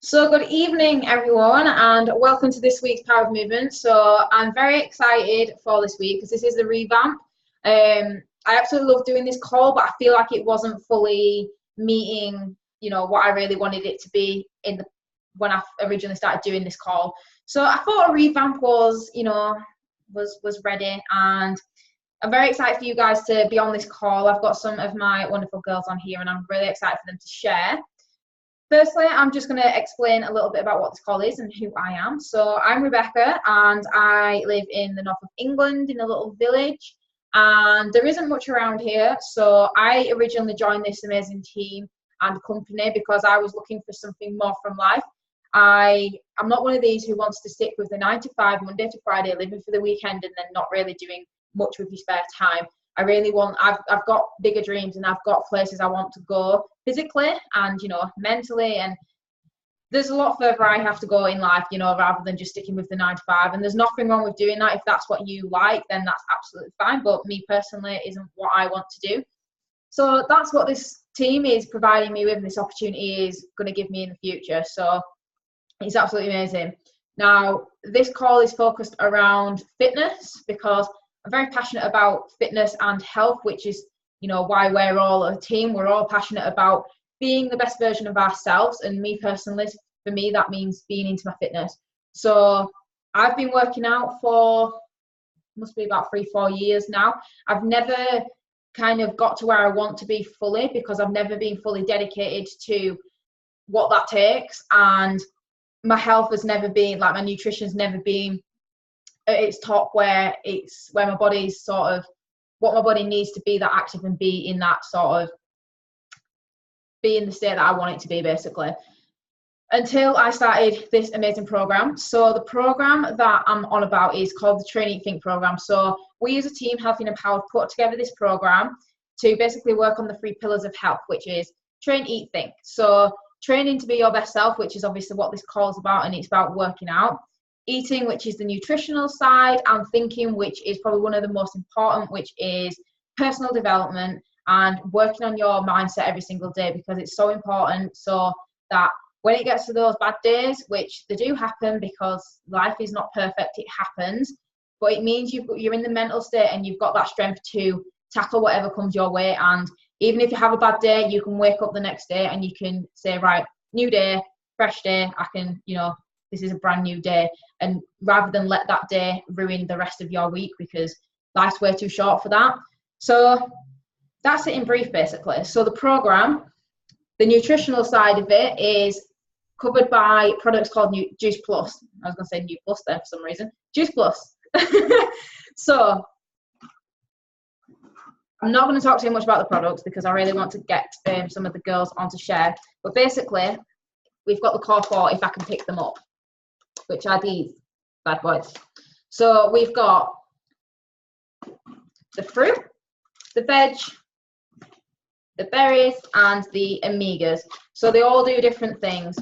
So good evening everyone and welcome to this week's Power of Movement. So I'm very excited for this week because this is the revamp. I absolutely love doing this call, but I feel like it wasn't fully meeting, what I really wanted it to be when I originally started doing this call. So I thought a revamp was ready, and I'm very excited for you guys to be on this call. I've got some of my wonderful girls on here and I'm really excited for them to share. Firstly, I'm just going to explain a little bit about what this call is and who I am. So I'm Rebecca and I live in the north of England in a little village, and there isn't much around here. So I originally joined this amazing team and company because I was looking for something more from life. I'm not one of these who wants to stick with the 9 to 5, Monday to Friday, living for the weekend and then not really doing much with your spare time. I've got bigger dreams and I've got places I want to go physically and, mentally. And there's a lot further I have to go in life, rather than just sticking with the 9 to 5. And there's nothing wrong with doing that. If that's what you like, then that's absolutely fine. But me personally, it isn't what I want to do. So that's what this team is providing me with, and this opportunity is going to give me in the future. So it's absolutely amazing. Now, this call is focused around fitness because I'm very passionate about fitness and health, which is, why we're all a team. We're all passionate about being the best version of ourselves. And me personally, for me, that means being into my fitness. So I've been working out for, must be about 3-4 years now. I've never kind of got to where I want to be fully because I've never been fully dedicated to what that takes. And my health has never been, like my nutrition's never been at its top, where my body's sort of what my body needs to be that active and be in that sort of be in the state that I want it to be, basically, until I started this amazing program. So the program that I'm on about is called the Train Eat Think program. So we as a team, Healthy and Empowered, put together this program to basically work on the 3 pillars of health, which is train, eat, think. So training to be your best self, which is obviously what this call is about, and it's about working out. Eating, which is the nutritional side, and thinking, which is probably one of the most important, which is personal development and working on your mindset every single day, because it's so important, so that when it gets to those bad days, which they do happen because life is not perfect, it happens, but it means you're in the mental state and you've got that strength to tackle whatever comes your way. And even if you have a bad day, you can wake up the next day and you can say, right, new day, fresh day, I can, this is a brand new day. And rather than let that day ruin the rest of your week, because life's way too short for that. So that's it in brief, basically. So the program, the nutritional side of it, is covered by products called Juice Plus. I was going to say New Plus there for some reason. Juice Plus. So I'm not going to talk too much about the products because I really want to get some of the girls on to share. But basically, we've got the core 4 if I can pick them up, which are these bad boys. So we've got the fruit, the veg, the berries, and the omegas. So they all do different things.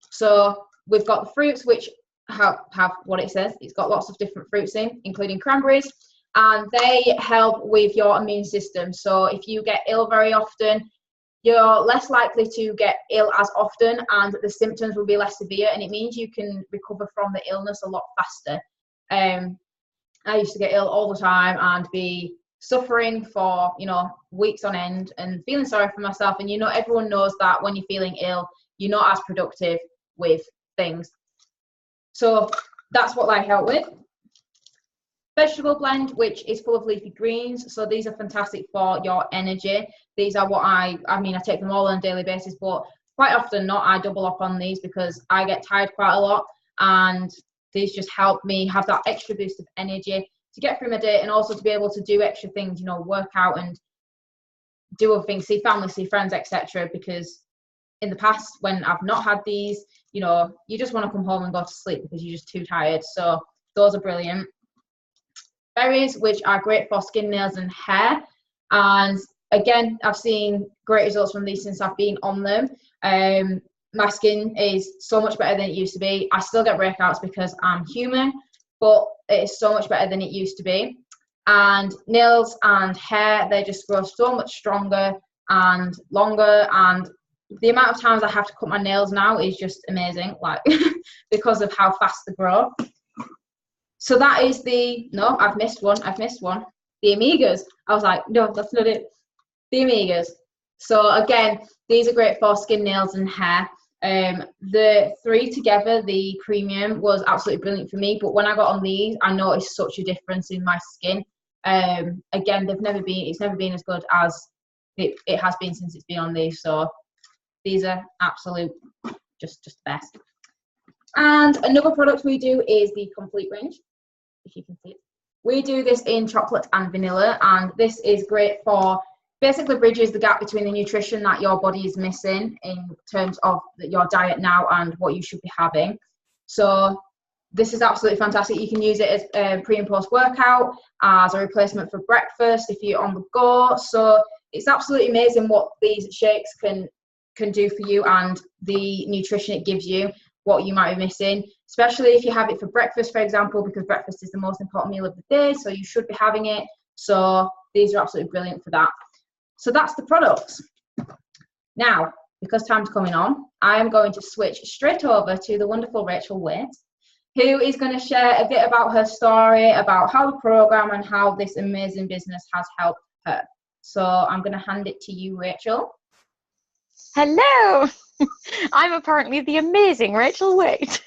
So we've got the fruits, which have what it says. It's got lots of different fruits in, including cranberries, and they help with your immune system. So if you get ill very often, you're less likely to get ill as often, and the symptoms will be less severe, and it means you can recover from the illness a lot faster. I used to get ill all the time and be suffering for, weeks on end and feeling sorry for myself. And, everyone knows that when you're feeling ill, you're not as productive with things. So that's what I help with. Vegetable blend, which is full of leafy greens. So these are fantastic for your energy. These are what I take them all on a daily basis, but quite often not. I double up on these because I get tired quite a lot, and these just help me have that extra boost of energy to get through my day, and also to be able to do extra things, work out and do other things, see family, see friends, etc. Because in the past, when I've not had these, you just want to come home and go to sleep because you're just too tired. So those are brilliant. Berries, which are great for skin, nails, and hair. And again, I've seen great results from these since I've been on them. My skin is so much better than it used to be. I still get breakouts because I'm human, but it is so much better than it used to be. And nails and hair, they just grow so much stronger and longer, and the amount of times I have to cut my nails now is just amazing, like because of how fast they grow. So that is no, I've missed one. The Amigas. I was like, no, that's not it. The Amigas. So again, these are great for skin, nails and hair. The 3 together, the premium, was absolutely brilliant for me. But when I got on these, I noticed such a difference in my skin. Again, it's never been as good as it has been since it's been on these. So these are absolute, just the best. And another product we do is the Complete range, if you can see it. We do this in chocolate and vanilla, and this is great for, basically bridges the gap between the nutrition that your body is missing in terms of your diet now and what you should be having. So this is absolutely fantastic. You can use it as pre and post workout, as a replacement for breakfast if you're on the go. So it's absolutely amazing what these shakes can do for you and the nutrition it gives you, what you might be missing, especially if you have it for breakfast, for example, because breakfast is the most important meal of the day, so you should be having it. So these are absolutely brilliant for that. So that's the products. Now, because time's coming on, I am going to switch straight over to the wonderful Rachel Waite, who is going to share a bit about her story, about how the program and how this amazing business has helped her. So I'm going to hand it to you, Rachel. Hello, I'm apparently the amazing Rachel Waite.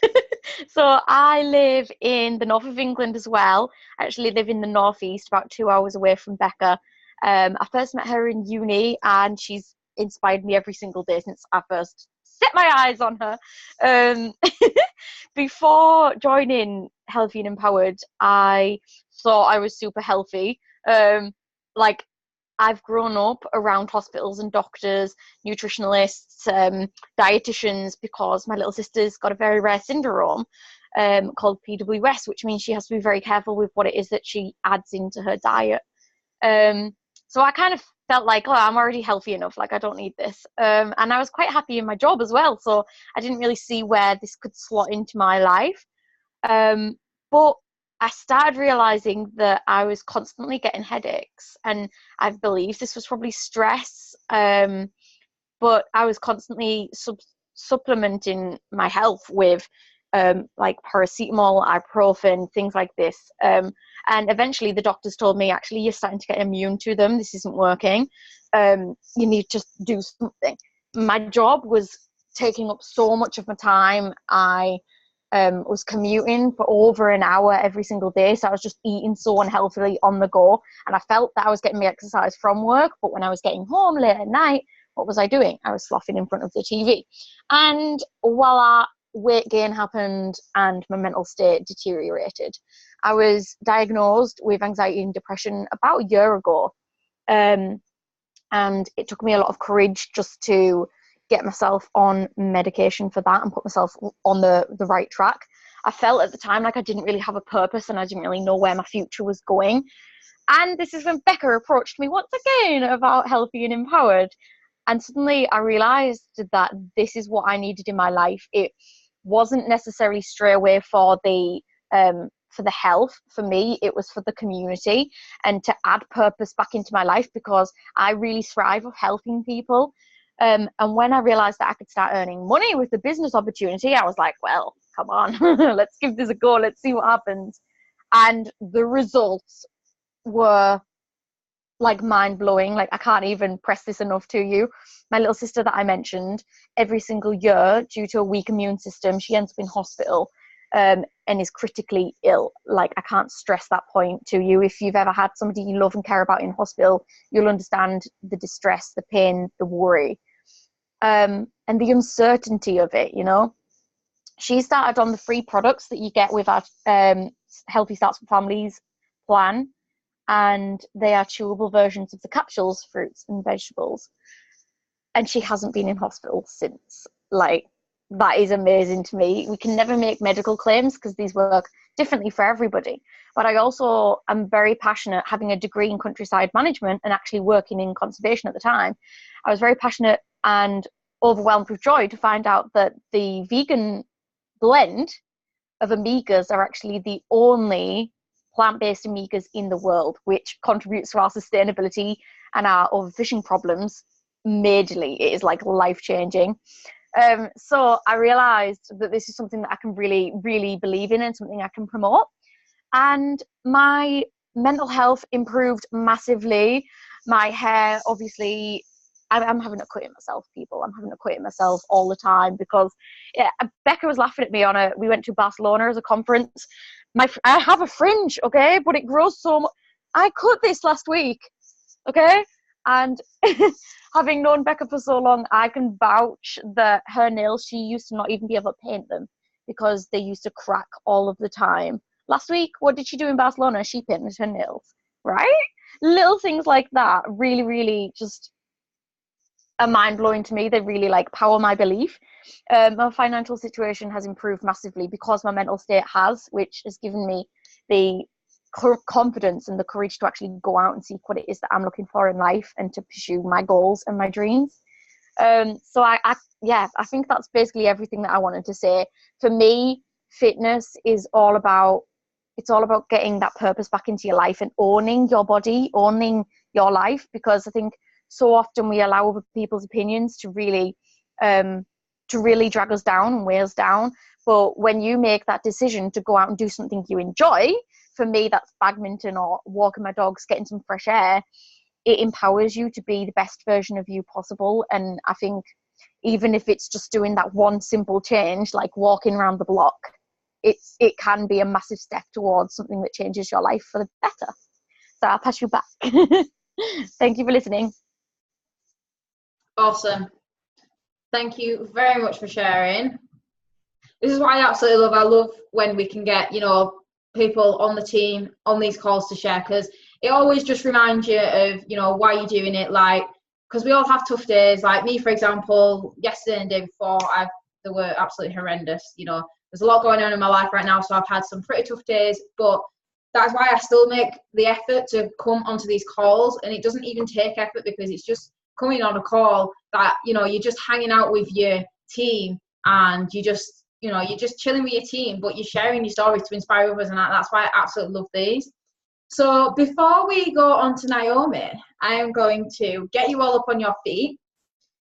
So I live in the north of England as well. I actually live in the northeast, about 2 hours away from Becca. I first met her in uni, and she's inspired me every single day since I first set my eyes on her. Before joining Healthy and Empowered, I thought I was super healthy. Like, I've grown up around hospitals and doctors, nutritionalists, dietitians, because my little sister's got a very rare syndrome called PWS, which means she has to be very careful with what it is that she adds into her diet. So I kind of felt like, oh, I'm already healthy enough, like I don't need this. And I was quite happy in my job as well, so I didn't really see where this could slot into my life. But I started realizing that I was constantly getting headaches, and I believe this was probably stress. But I was constantly supplementing my health with like paracetamol, ibuprofen, things like this. And eventually the doctors told me, actually, you're starting to get immune to them. This isn't working. You need to just do something. My job was taking up so much of my time. I was commuting for over an hour every single day, so I was just eating so unhealthily on the go, and I felt that I was getting my exercise from work, but when I was getting home late at night, what was I doing? I was sloughing in front of the TV. And while weight gain happened and my mental state deteriorated, I was diagnosed with anxiety and depression about a year ago, and it took me a lot of courage just to get myself on medication for that and put myself on the right track. I felt at the time like I didn't really have a purpose, and I didn't really know where my future was going. And this is when Becca approached me once again about Healthy and Empowered. And suddenly I realized that this is what I needed in my life. It wasn't necessarily straight away for the health. For me, it was for the community and to add purpose back into my life, because I really thrive of helping people. And when I realized that I could start earning money with the business opportunity, I was like, well, come on, let's give this a go. Let's see what happens. And the results were like mind-blowing. Like, I can't even press this enough to you. My little sister that I mentioned, every single year, due to a weak immune system, she ends up in hospital and is critically ill. Like, I can't stress that point to you. If you've ever had somebody you love and care about in hospital, you'll understand the distress, the pain, the worry, and the uncertainty of it, you know. She started on the free products that you get with our Healthy Starts with Families plan, and they are chewable versions of the capsules, fruits and vegetables. And she hasn't been in hospital since. Like, that is amazing to me. We can never make medical claims because these work differently for everybody. But I also am very passionate, having a degree in countryside management and actually working in conservation at the time. I was very passionate and overwhelmed with joy to find out that the vegan blend of omegas are actually the only plant-based omegas in the world, which contributes to our sustainability and our overfishing problems majorly. It is like life changing. So I realized that this is something that I can really, really believe in and something I can promote. And my mental health improved massively. My hair, obviously, I'm having to cut it myself, people. I'm having to cut it myself all the time because Becca was laughing at me we went to Barcelona as a conference. I have a fringe, okay, but it grows so much. I cut this last week, okay? And having known Becca for so long, I can vouch that her nails, she used to not even be able to paint them because they used to crack all of the time. Last week, what did she do in Barcelona? She painted her nails, right? Little things like that really, really just are mind-blowing to me. They really like power my belief. My financial situation has improved massively because my mental state has, which has given me the confidence and the courage to actually go out and seek what it is that I'm looking for in life and to pursue my goals and my dreams. So I think that's basically everything that I wanted to say. For me, fitness is all about getting that purpose back into your life and owning your body, owning your life, because I think so often we allow other people's opinions to really drag us down and weigh us down. But when you make that decision to go out and do something you enjoy, for me, that's badminton or walking my dogs, getting some fresh air. It empowers you to be the best version of you possible. And I think even if it's just doing that one simple change, like walking around the block, it can be a massive step towards something that changes your life for the better. So I'll pass you back. Thank you for listening. Awesome. Thank you very much for sharing. This is what I absolutely love. I love when we can get, people on the team on these calls to share, because it always just reminds you of, why you're doing it. Like, because we all have tough days. Like me, for example, yesterday and the day before, they were absolutely horrendous. There's a lot going on in my life right now, so I've had some pretty tough days, but that's why I still make the effort to come onto these calls. And it doesn't even take effort because it's just coming on a call that, you're just hanging out with your team and you're just chilling with your team, but you're sharing your stories to inspire others. And that's why I absolutely love these. So before we go on to Naomi, I am going to get you all up on your feet.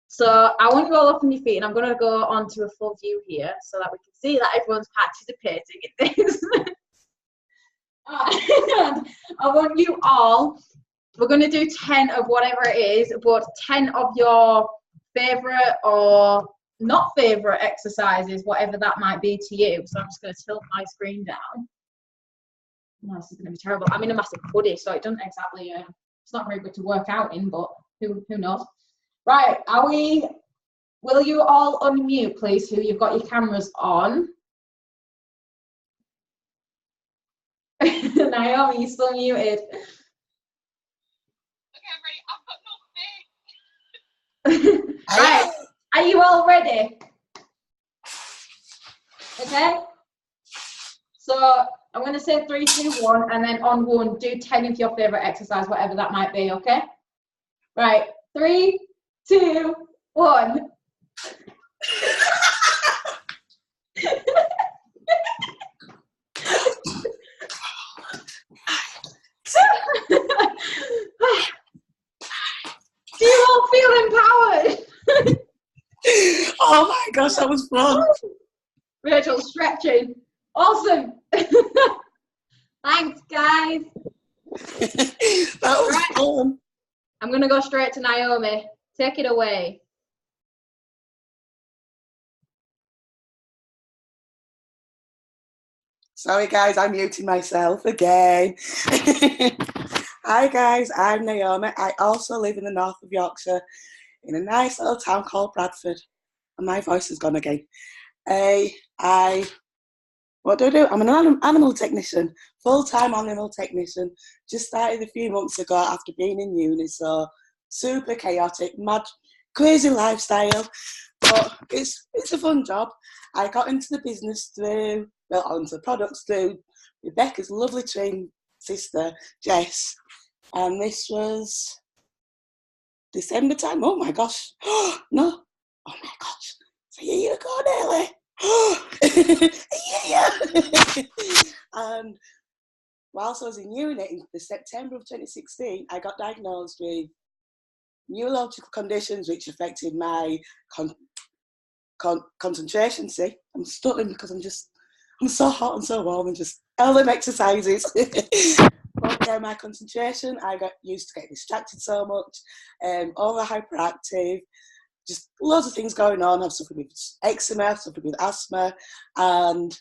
So I want you all up on your feet, and I'm going to go on to a full view here so that we can see that everyone's participating in this. And I want you all, we're going to do 10 of whatever it is, but 10 of your favourite or not favourite exercises, whatever that might be to you. So I'm just going to tilt my screen down. No, this is going to be terrible. I'm in a massive hoodie, so it doesn't exactly, it's not very good to work out in, but who knows. Right, will you all unmute, please, who you've got your cameras on? Naomi, you're still muted. Okay, I'm ready. I've got no face. Right, are you all ready? Okay. So I'm going to say 3, 2, 1, and then on 1, do 10 of your favourite exercise, whatever that might be, okay? Right, 3, 2, 1. Do you all feel empowered? Oh my gosh, that was fun. Rachel stretching. Awesome. Thanks, guys. That was fun. I'm going to go straight to Naomi. Take it away. Sorry guys, I'm muting myself again. Hi guys, I'm Naomi. I also live in the north of Yorkshire in a nice little town called Bradford. And my voice has gone again. What do? I'm an animal technician, full-time animal technician. Just started a few months ago after being in uni, so super chaotic, mad, crazy lifestyle. But it's a fun job. I got into the business onto the products through Rebecca's lovely twin sister, Jess. And this was December time. Oh my gosh. No. Oh my gosh. It's a year ago nearly. Yeah. And whilst I was in uni in the September of 2016, I got diagnosed with neurological conditions which affected my concentration. See, I'm stuttering because I'm so hot and so warm and just all them exercises. But yeah, my concentration, I got used to getting distracted so much, over hyperactive, just loads of things going on. I've suffered with eczema, I've suffered with asthma, and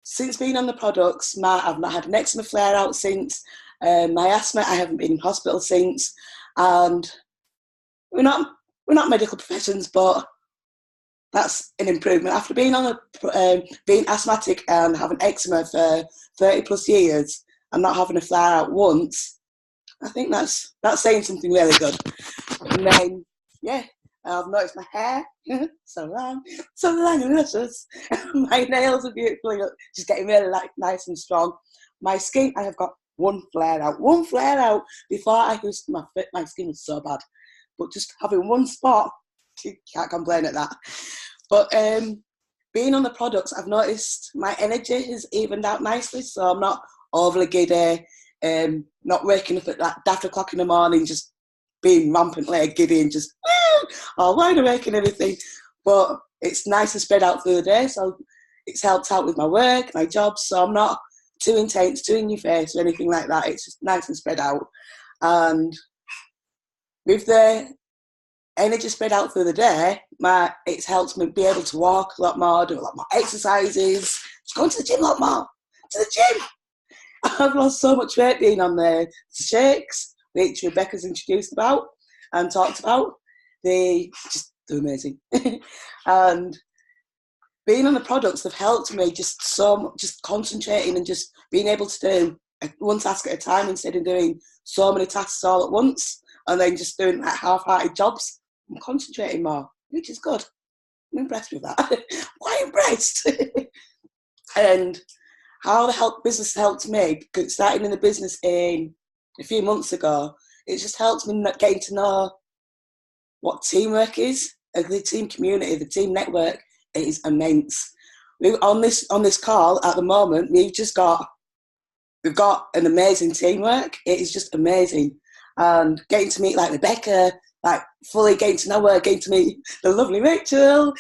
since being on the products, I've not had an eczema flare out since. My asthma, I haven't been in hospital since, and we're not medical professions, but that's an improvement. After being being asthmatic and having eczema for 30 plus years and not having a flare out once, I think that's saying something really good. And then, yeah, I've noticed my hair, so long and luscious. My nails are beautifully, just getting really nice and strong. My skin, I have got one flare out. Before I used my skin was so bad, but just having one spot, you can't complain at that. But being on the products, I've noticed my energy has evened out nicely, so I'm not overly giddy, not waking up at that daft o'clock in the morning, just being rampantly giddy and just all wide awake and everything. But it's nice and spread out through the day, so it's helped out with my work, my job, so I'm not too intense, too in your face or anything like that. It's just nice and spread out. And with the energy spread out through the day, it's helped me be able to walk a lot more, do a lot more exercises, just going to the gym a lot more. To the gym! I've lost so much weight being on the shakes, which Rebecca's introduced about and talked about. They're amazing. And being on the products have helped me just concentrating and just being able to do one task at a time instead of doing so many tasks all at once and then just doing like half-hearted jobs. I'm concentrating more, which is good. I'm impressed with that. Quite impressed. And how the business helped me, because starting in the business a few months ago, it just helped me getting to know what teamwork is, the team community, the team network. It is immense. On this call at the moment, we've got an amazing teamwork. It is just amazing, and getting to meet like Rebecca, like fully getting to know her, getting to meet the lovely Rachel,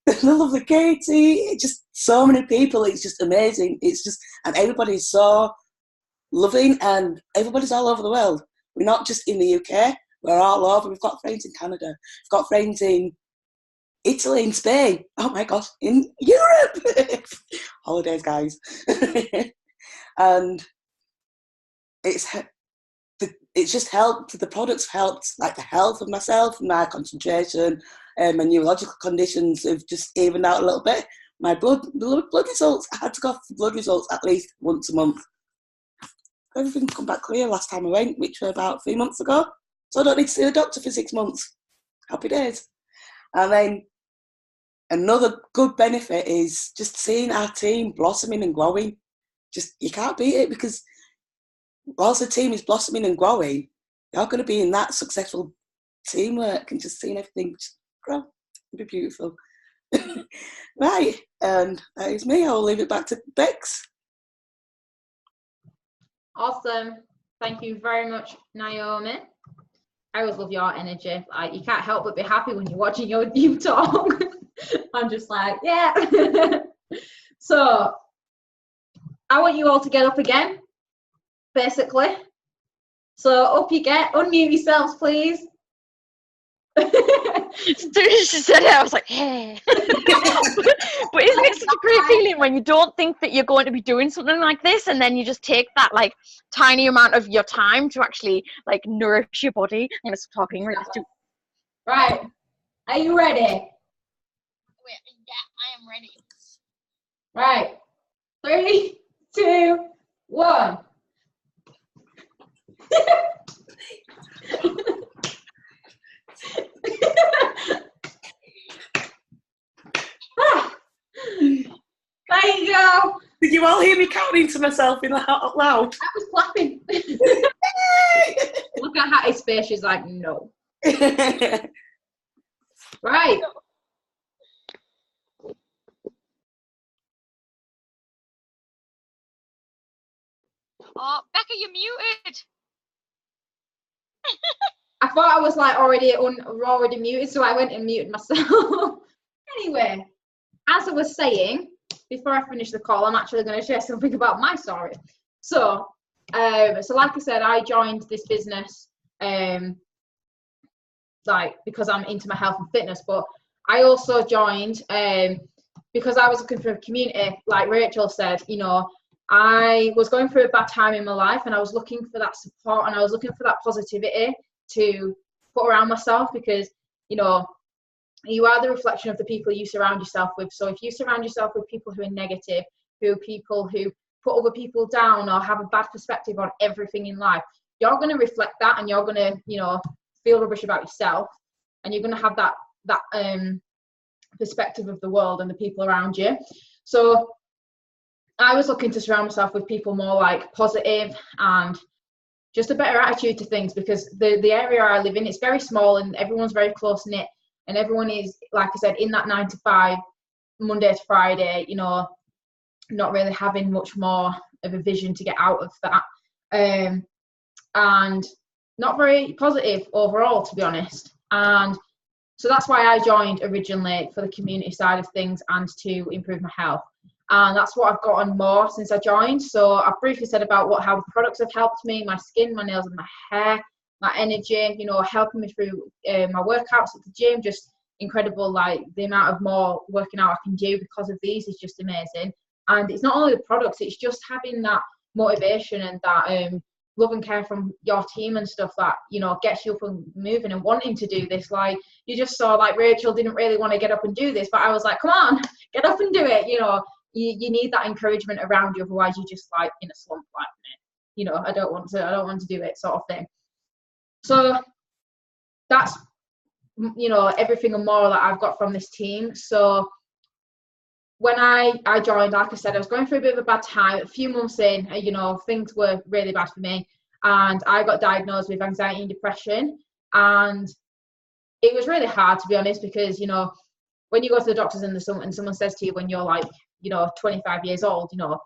the lovely Katie, just so many people. It's just amazing. It's just, and everybody's so loving, and everybody's all over the world. We're not just in the UK. We're all over. We've got friends in Canada. We've got friends in Italy and Spain. Oh my gosh, in Europe. Holidays, guys. And it's just helped. The products helped, like the health of myself, my concentration, my neurological conditions have just evened out a little bit. My blood results, I had to go for blood results at least once a month. Everything come back clear last time I went, which was about 3 months ago. So I don't need to see a doctor for 6 months. Happy days. And then another good benefit is just seeing our team blossoming and growing. Just, you can't beat it, because whilst the team is blossoming and growing, you're going to be in that successful teamwork and just seeing everything just grow. It'll be beautiful. Right, and that is me. I'll leave it back to Bex. Awesome. Thank you very much, Naomi. I always love your energy. Like, you can't help but be happy when you're watching you talk. I'm just like, yeah. So I want you all to get up again, basically. So up you get. Unmute yourselves, please. As soon as she said it, I was like, hey. But isn't it such a great feeling when you don't think that you're going to be doing something like this, and then you just take that like tiny amount of your time to actually like nourish your body? I'm gonna stop talking. Right. Are you ready? Yeah, I am ready. Right. 3, 2, 1. There you go. Did you all hear me counting to myself out loud? I was clapping. Look at Hattie's face. She's like, no. Right. Oh, Becca, you're muted. I thought I was like already muted, so I went and muted myself. Anyway, as I was saying, before I finish the call, I'm actually going to share something about my story. So like I said, I joined this business like because I'm into my health and fitness, but I also joined because I was looking for a community. Like Rachel said, you know, I was going through a bad time in my life, and I was looking for that support, and I was looking for that positivity to put around myself, because, you know, you are the reflection of the people you surround yourself with. So if you surround yourself with people who are negative, who are people who put other people down or have a bad perspective on everything in life, you're going to reflect that, and you're going to, you know, feel rubbish about yourself, and you're going to have that perspective of the world and the people around you. So I was looking to surround myself with people more like positive and just a better attitude to things, because the area I live in, it's very small and everyone's very close knit, and everyone is, like I said, in that 9 to 5, Monday to Friday, you know, not really having much more of a vision to get out of that, and not very positive overall, to be honest. And so that's why I joined originally, for the community side of things and to improve my health. And that's what I've gotten more since I joined. So I've briefly said about how the products have helped me, my skin, my nails and my hair, my energy, you know, helping me through my workouts at the gym. Just incredible, like the amount of more working out I can do because of these is just amazing. And it's not only the products, it's just having that motivation and that love and care from your team and stuff that, you know, gets you up and moving and wanting to do this. Like you just saw, like Rachel didn't really want to get up and do this, but I was like, come on, get up and do it, you know. You need that encouragement around you, otherwise you're just like in a slump, like, you know, I don't want to do it, sort of thing. So that's, you know, everything and more that I've got from this team. So when I joined, like I said, I was going through a bit of a bad time. A few months in, you know, things were really bad for me, and I got diagnosed with anxiety and depression. And it was really hard, to be honest, because, you know, when you go to the doctors and someone says to you when you're like, you know, 25 years old, you know,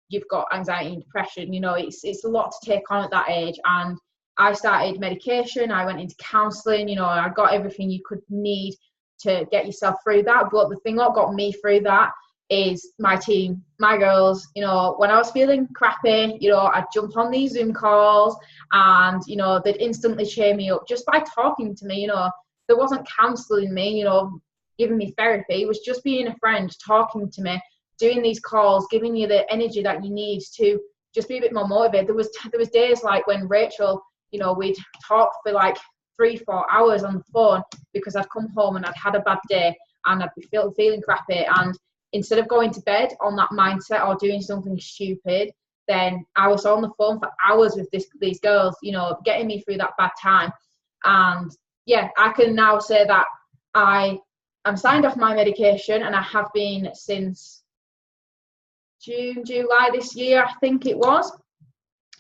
you've got anxiety and depression, you know, it's a lot to take on at that age. And I started medication, I went into counselling, you know, I got everything you could need to get yourself through that. But the thing that got me through that is my team, my girls. You know, when I was feeling crappy, you know, I'd jump on these Zoom calls and, you know, they'd instantly cheer me up just by talking to me. You know, there wasn't counselling me, you know, giving me therapy. It was just being a friend, talking to me, doing these calls, giving you the energy that you need to just be a bit more motivated. There was days like when Rachel, you know, we'd talk for like 3-4 hours on the phone because I'd come home and I'd had a bad day and I'd be feeling crappy, and instead of going to bed on that mindset or doing something stupid, then I was on the phone for hours with these girls, you know, getting me through that bad time. And yeah, I can now say that I'm signed off my medication, and I have been since July this year, I think it was.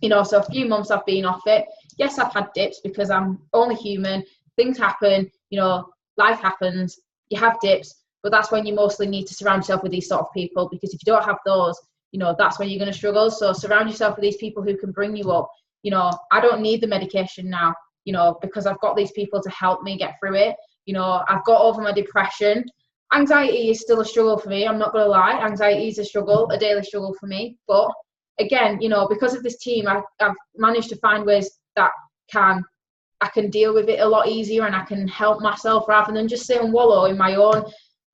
You know, so a few months I've been off it. Yes, I've had dips because I'm only human. Things happen, you know, life happens. You have dips, but that's when you mostly need to surround yourself with these sort of people, because if you don't have those, you know, that's when you're going to struggle. So surround yourself with these people who can bring you up. You know, I don't need the medication now, you know, because I've got these people to help me get through it. You know, I've got over my depression. Anxiety is still a struggle for me. I'm not going to lie. Anxiety is a struggle, a daily struggle for me. But again, you know, because of this team, I've managed to find ways that I can deal with it a lot easier, and I can help myself rather than just sit and wallow in my own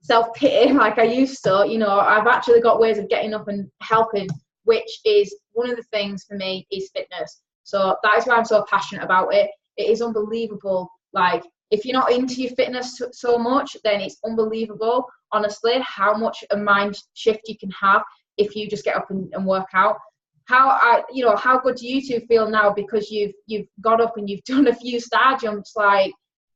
self-pity like I used to. You know, I've actually got ways of getting up and helping, which is one of the things for me is fitness. So that is why I'm so passionate about it. It is unbelievable. Like, if you're not into your fitness so much, then it's unbelievable, honestly, how much a mind shift you can have if you just get up and work out. How good do you two feel now because you've got up and you've done a few star jumps? Like,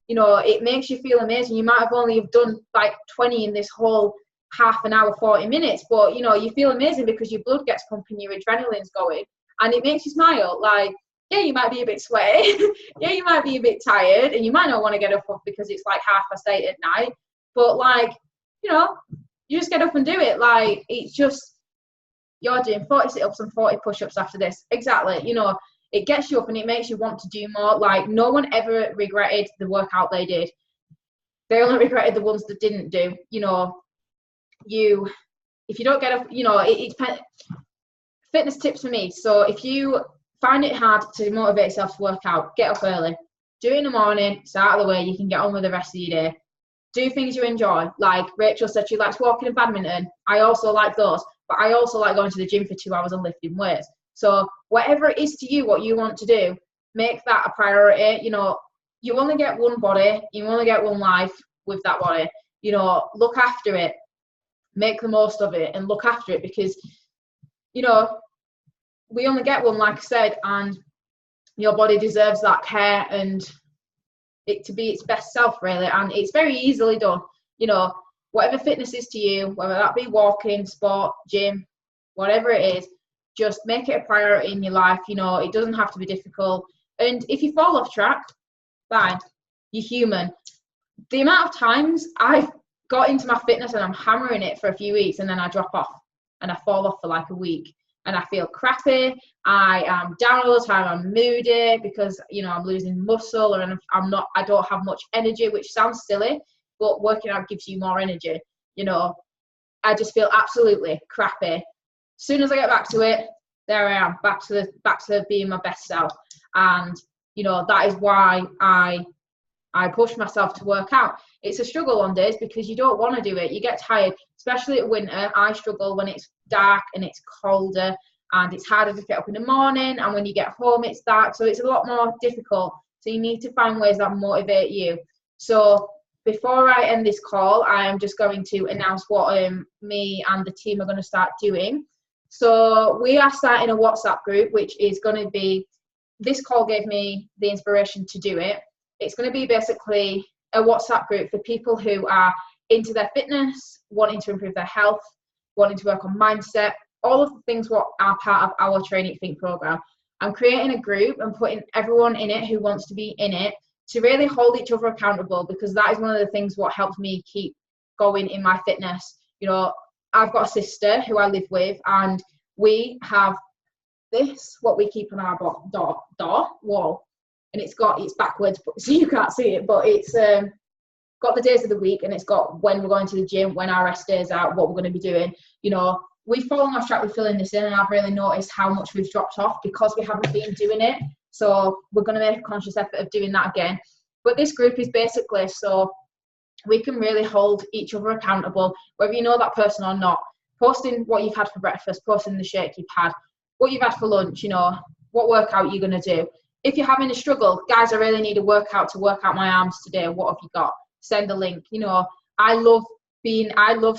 you know, it makes you feel amazing. You might have only have done like 20 in this whole half an hour, 40 minutes, but you know, you feel amazing because your blood gets pumping, your adrenaline's going, and it makes you smile. Like, yeah, you might be a bit sweaty, yeah, you might be a bit tired, and you might not want to get up because it's like 8:30 at night, but like, you know, you just get up and do it. Like, it's just, you're doing 40 sit-ups and 40 push-ups after this. Exactly. You know, it gets you up and it makes you want to do more. Like, no one ever regretted the workout they did. They only regretted the ones that didn't do. You know, if you don't get up, you know, it depends. Fitness tips for me. So if you find it hard to motivate yourself to work out, get up early. Do it in the morning, it's out of the way, you can get on with the rest of your day. Do things you enjoy. Like Rachel said, she likes walking and badminton. I also like those, but I also like going to the gym for 2 hours and lifting weights. So whatever it is to you, what you want to do, make that a priority. You know, you only get one body, you only get one life with that body. You know, look after it, make the most of it and look after it, because, you know, we only get one, like I said, and your body deserves that care and it to be its best self, really. And it's very easily done. You know, whatever fitness is to you, whether that be walking, sport, gym, whatever it is, just make it a priority in your life. You know, it doesn't have to be difficult. And if you fall off track, fine, you're human. The amount of times I've got into my fitness and I'm hammering it for a few weeks and then I drop off and I fall off for like a week and I feel crappy, I am down all the time, I'm moody because, you know, I'm losing muscle or I don't have much energy, which sounds silly, but working out gives you more energy. You know, I just feel absolutely crappy. As soon as I get back to it, there I am, back to being my best self. And, you know, that is why I push myself to work out. It's a struggle on days because you don't want to do it. You get tired, especially at winter. I struggle when it's dark and it's colder and it's harder to get up in the morning. And when you get home, it's dark. So it's a lot more difficult. So you need to find ways that motivate you. So before I end this call, I am just going to announce what me and the team are going to start doing. So we are starting a WhatsApp group, which is going to be, this call gave me the inspiration to do it. It's going to be basically a WhatsApp group for people who are into their fitness, wanting to improve their health, wanting to work on mindset, all of the things what are part of our Train Eat Think program. I'm creating a group and putting everyone in it who wants to be in it to really hold each other accountable, because that is one of the things what helps me keep going in my fitness. You know, I've got a sister who I live with and we have this, what we keep on our door wall. And it's backwards, so you can't see it, but it's got the days of the week and it's got when we're going to the gym, when our rest days are, what we're going to be doing. You know, we've fallen off track with filling this in and I've really noticed how much we've dropped off because we haven't been doing it. So we're going to make a conscious effort of doing that again. But this group is basically so we can really hold each other accountable, whether you know that person or not. Posting what you've had for breakfast, posting the shake you've had, what you've had for lunch, you know, what workout you're going to do. If you're having a struggle, guys, I really need a workout to work out my arms today. What have you got? Send a link. You know, I love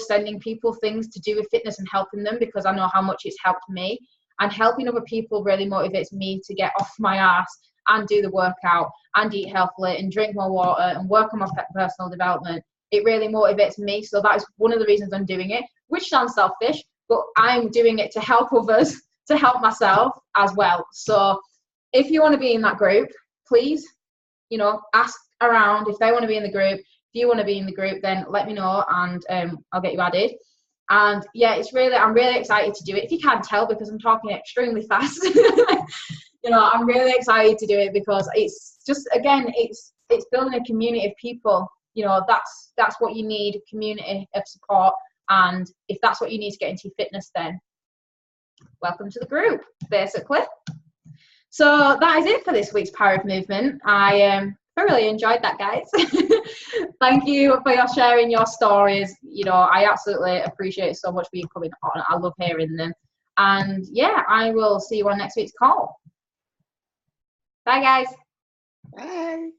sending people things to do with fitness and helping them because I know how much it's helped me. And helping other people really motivates me to get off my ass and do the workout and eat healthily and drink more water and work on my personal development. It really motivates me. So that is one of the reasons I'm doing it, which sounds selfish, but I'm doing it to help others, to help myself as well. So if you want to be in that group, please, you know, ask around if they want to be in the group. If you want to be in the group, then let me know and I'll get you added. And yeah, I'm really excited to do it. If you can't tell because I'm talking extremely fast, you know, I'm really excited to do it because it's just, again, it's building a community of people. You know, that's what you need, a community of support. And if that's what you need to get into fitness, then welcome to the group, basically. So that is it for this week's Power of Movement. I really enjoyed that, guys. Thank you for your sharing your stories. You know, I absolutely appreciate it so much for you coming on. I love hearing them. And yeah, I will see you on next week's call. Bye, guys. Bye.